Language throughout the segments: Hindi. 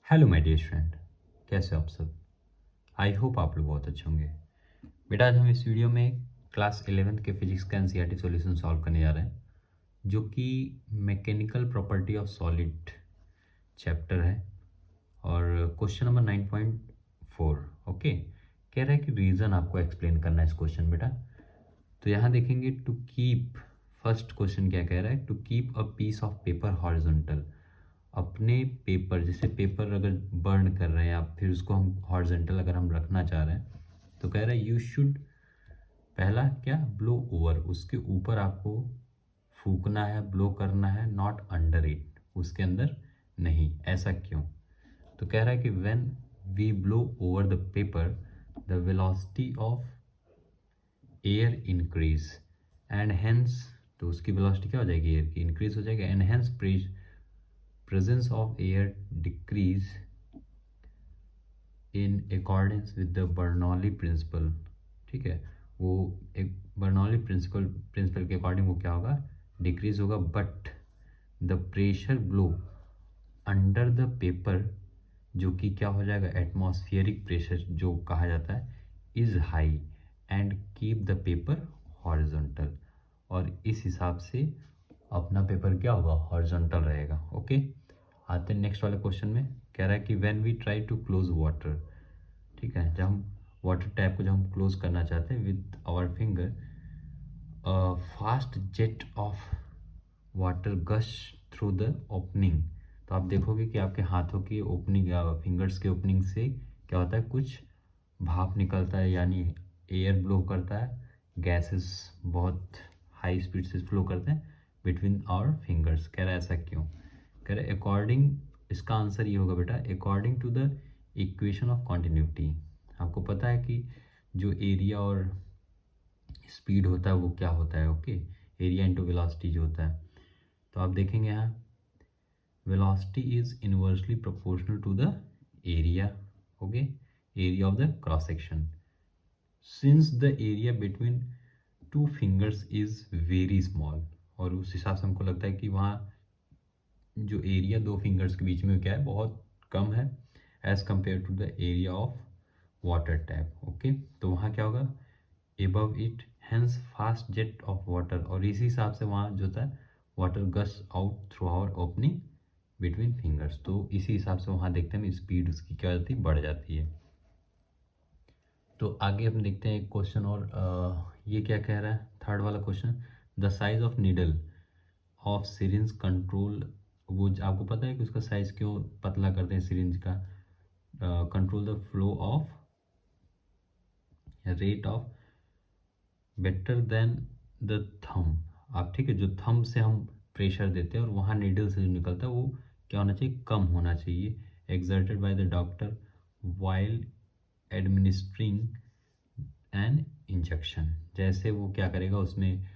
हेलो माय डियर फ्रेंड, कैसे हो आप सब। आई होप आप लोग बहुत अच्छे होंगे। बेटा आज हम इस वीडियो में क्लास 11th के फिजिक्स का एनसीईआरटी सॉल्यूशन सॉल्व करने जा रहे हैं, जो कि mechanical property of solid chapter है और क्वेश्चन नंबर 9.4। ओके, कह रहा है कि रीज़न आपको एक्सप्लेन करना है इस क्वेश्चन बेटा। तो यहाँ देखेंगे टू कीप, फर्स्ट क्वेश्चन क्या कह रहा है, to keep a piece of paper horizontal. अपने पेपर, जैसे पेपर अगर बर्न कर रहे हैं आप, फिर उसको हम हॉरिजॉन्टल अगर हम रखना चाह रहे हैं, तो कह रहा है यू शुड, पहला क्या, ब्लो ओवर, उसके ऊपर आपको फूकना है, ब्लो करना है, नॉट अंडर इट, उसके अंदर नहीं। ऐसा क्यों? तो कह रहा है कि when we blow over the paper the velocity of air increase and hence, तो उसकी वेलोसिटी क्या हो जाएगी, एयर की इंक्रीज हो जाएगी, and hence presence of air decrease in accordance with the Bernoulli principle। ठीक है, वो एक बर्नौली प्रिंसिपल के अकॉर्डिंग वो क्या होगा, डिक्रीज होगा। But the pressure blow under the paper, जो कि क्या हो जाएगा, एटमॉस्फेरिक प्रेशर जो कहा जाता है, is high and keep the paper horizontal, और इस हिसाब से अपना पेपर क्या होगा, हॉरिजॉन्टल रहेगा। ओके, आते हैं नेक्स्ट वाले क्वेश्चन में। कह रहा है कि when we try to close water, ठीक है, जब हम वाटर टैप को जब हम क्लोज करना चाहते हैं with our finger, fast jet of water gush through the opening. तो आप देखोगे कि आपके हाथों की ओपनिंग, फिंगर्स के ओपनिंग से क्या होता है, कुछ भाप निकलता है, यानी एयर ब्लो करता है, गैसेस बहुत हाई स्पीड से फ्लो करते हैं बिटवीन आवर फिंगर्स। कह रहा है ऐसा क्यों? कह रहे अकॉर्डिंग, इसका आंसर ये होगा बेटा, according to the equation of continuity. आपको पता है कि जो एरिया और स्पीड होता है वो क्या होता है, ओके, एरिया इंटू वेलोसिटी जो होता है। तो आप देखेंगे यहाँ velocity is inversely proportional to the area, okay, area of the cross section. Since the area between two fingers is very small, और उस हिसाब से हमको लगता है कि वहाँ जो एरिया दो फिंगर्स के बीच में क्या है, बहुत कम है as compare to the area of water tap. Okay, तो वहाँ क्या होगा, above it hence fast jet of water, और इसी हिसाब से वहाँ जो होता है water gush out through our opening between fingers. तो इसी हिसाब से वहाँ देखते हैं स्पीड उसकी क्या हो जाती है, बढ़ जाती है। तो आगे हम देखते हैं एक क्वेश्चन और, ये क्या कह रहा है, थर्ड वाला question, the size of needle of syringe control, वो आपको पता है कि उसका साइज क्यों पतला करते हैं सिरिंज का, control the flow of rate of better than the thumb. आप ठीक है, जो थम से हम प्रेशर देते हैं और वहाँ नीडल से जो निकलता है वो क्या होना चाहिए, कम होना चाहिए, exerted by the doctor while administering an injection. जैसे वो क्या करेगा उसमें,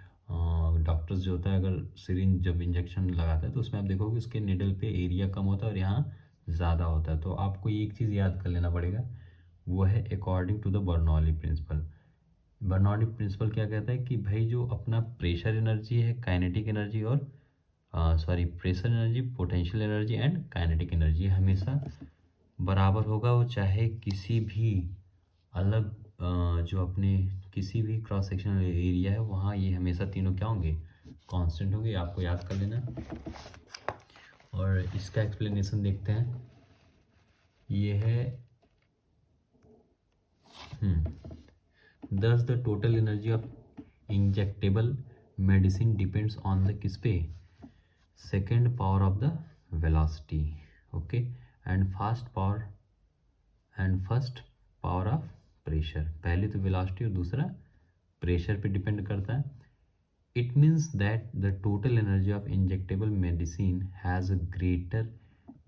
डॉक्टर्स जो होता है अगर सिरिंज जब इंजेक्शन लगाता है तो उसमें आप देखोगे उसके निडल पे एरिया कम होता है और यहाँ ज़्यादा होता है। तो आपको एक चीज़ याद कर लेना पड़ेगा, वो है according to the Bernoulli principle. Bernoulli principle क्या कहता है कि भाई जो अपना प्रेशर एनर्जी है, काइनेटिक एनर्जी और pressure energy, potential energy and kinetic energy हमेशा बराबर होगा। वो चाहे किसी भी अलग जो अपने किसी भी क्रॉस सेक्शनल एरिया है वहाँ, ये हमेशा तीनों क्या होंगे, कांस्टेंट होंगे। आपको याद कर लेना। और इसका एक्सप्लेनेशन देखते हैं, ये है दस the total energy of injectable medicine depends on the किस पे, second power of the velocity, okay, and first power of pressure. पहले तो वेलोसिटी और दूसरा प्रेशर पे डिपेंड करता है। It means that the total energy of injectable medicine has a greater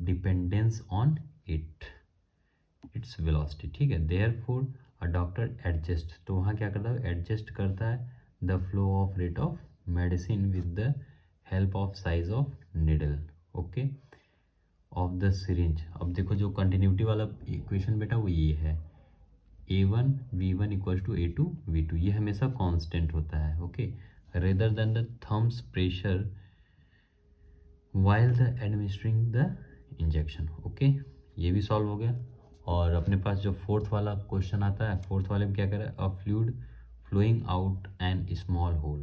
dependence on its velocity. ठीक है, देयरफॉर अ डॉक्टर एडजस्ट, तो वहाँ क्या करता है, एडजस्ट करता है the flow of rate of medicine with the help of size of needle, okay, of the syringe. अब देखो जो कंटिन्यूटी वाला इक्वेशन बेटा वो ये है, A1 V1 equal to A2 V2, ये हमेशा कांस्टेंट होता है, okay, rather than the thumbs pressure while the administering the injection, okay, ये भी सॉल्व हो गया। और अपने पास जो फोर्थ वाला क्वेश्चन आता है, फोर्थ वाले में क्या कह रहा है, a fluid flowing out an small hole.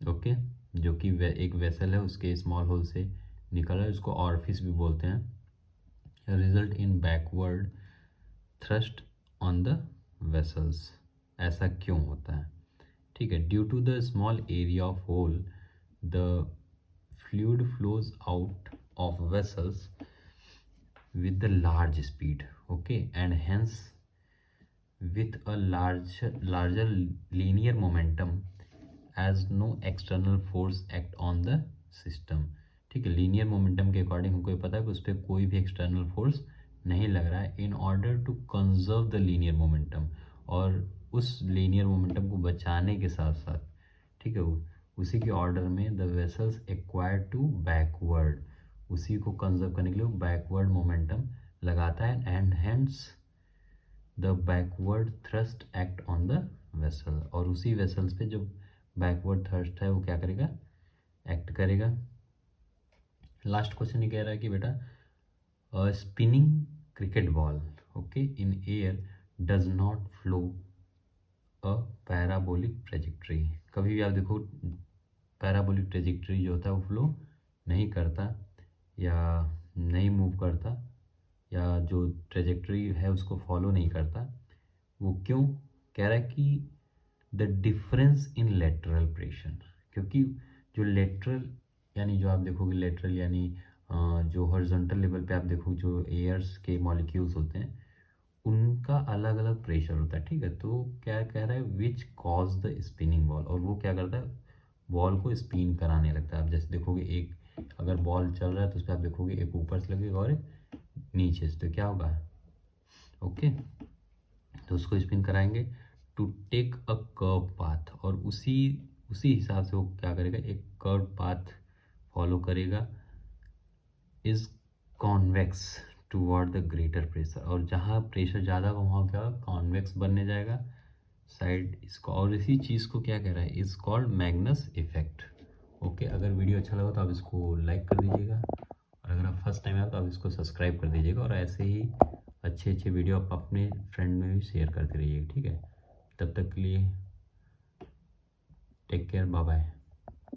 Okay, जो कि एक वेसल है उसके स्मॉल होल से निकल रहा है, उसको ऑरिफिस भी बोलते हैं। Result in backward thrust on the vessels. ऐसा क्यों होता है? ठीक है, due to the small area of hole the fluid flows out of vessels with the large speed, okay, and hence with a larger linear momentum as no external force act on the system। ठीक है, लीनियर मोमेंटम के अकॉर्डिंग हमको ये पता है कि उस पर कोई भी एक्सटर्नल फोर्स नहीं लग रहा है, in order to conserve the linear momentum, और उस लीनियर मोमेंटम को बचाने के साथ साथ, ठीक है, उसी के ऑर्डर में the vessels acquire to backward, उसी को कंजर्व करने के लिए बैकवर्ड मोमेंटम लगाता है, and hence the backward thrust act on the vessel, और उसी वेसल्स पे जो बैकवर्ड थ्रस्ट है वो क्या करेगा, एक्ट करेगा। लास्ट क्वेश्चन ये कह रहा है कि बेटा spinning cricket ball, okay, in air does not flow a parabolic trajectory. कभी भी आप देखो पैराबोलिक ट्रेजेक्ट्री जो होता है वो फ्लो नहीं करता या नहीं मूव करता, या जो ट्रेजेक्ट्री है उसको फॉलो नहीं करता। वो क्यों? कह रहा है कि the difference in lateral pressure, क्योंकि जो लेटरल यानी जो आप देखोगे लेटरल यानी जो हॉरिजॉन्टल लेवल पे आप देखो जो एयर्स के मॉलिक्यूल्स होते हैं उनका अलग अलग प्रेशर होता है। ठीक है, तो क्या कह रहा है, which cause the spinning ball, और वो क्या करता है, बॉल को स्पिन कराने लगता है। आप जैसे देखोगे एक अगर बॉल चल रहा है तो उस पर आप देखोगे एक ऊपर से लगेगा और एक नीचे से, तो क्या होगा, ओके, तो उसको स्पिन कराएंगे to take a curve path, और उसी उसी हिसाब से वो क्या करेगा, एक कर्व पाथ फॉलो करेगा, is convex toward the greater pressure, और जहाँ प्रेशर ज़्यादा होगा वहाँ क्या कॉन्वेक्स बनने जाएगा साइड इसको, और इसी चीज़ को क्या कह रहा है, is called Magnus effect. Okay, अगर वीडियो अच्छा लगा तो आप इसको लाइक कर दीजिएगा, और अगर आप फर्स्ट टाइम आए तो आप इसको सब्सक्राइब कर दीजिएगा, और ऐसे ही अच्छे अच्छे वीडियो आप अपने फ्रेंड में भी शेयर करते रहिएगा। ठीक है, तब तक के लिए टेक केयर, बाय बाय।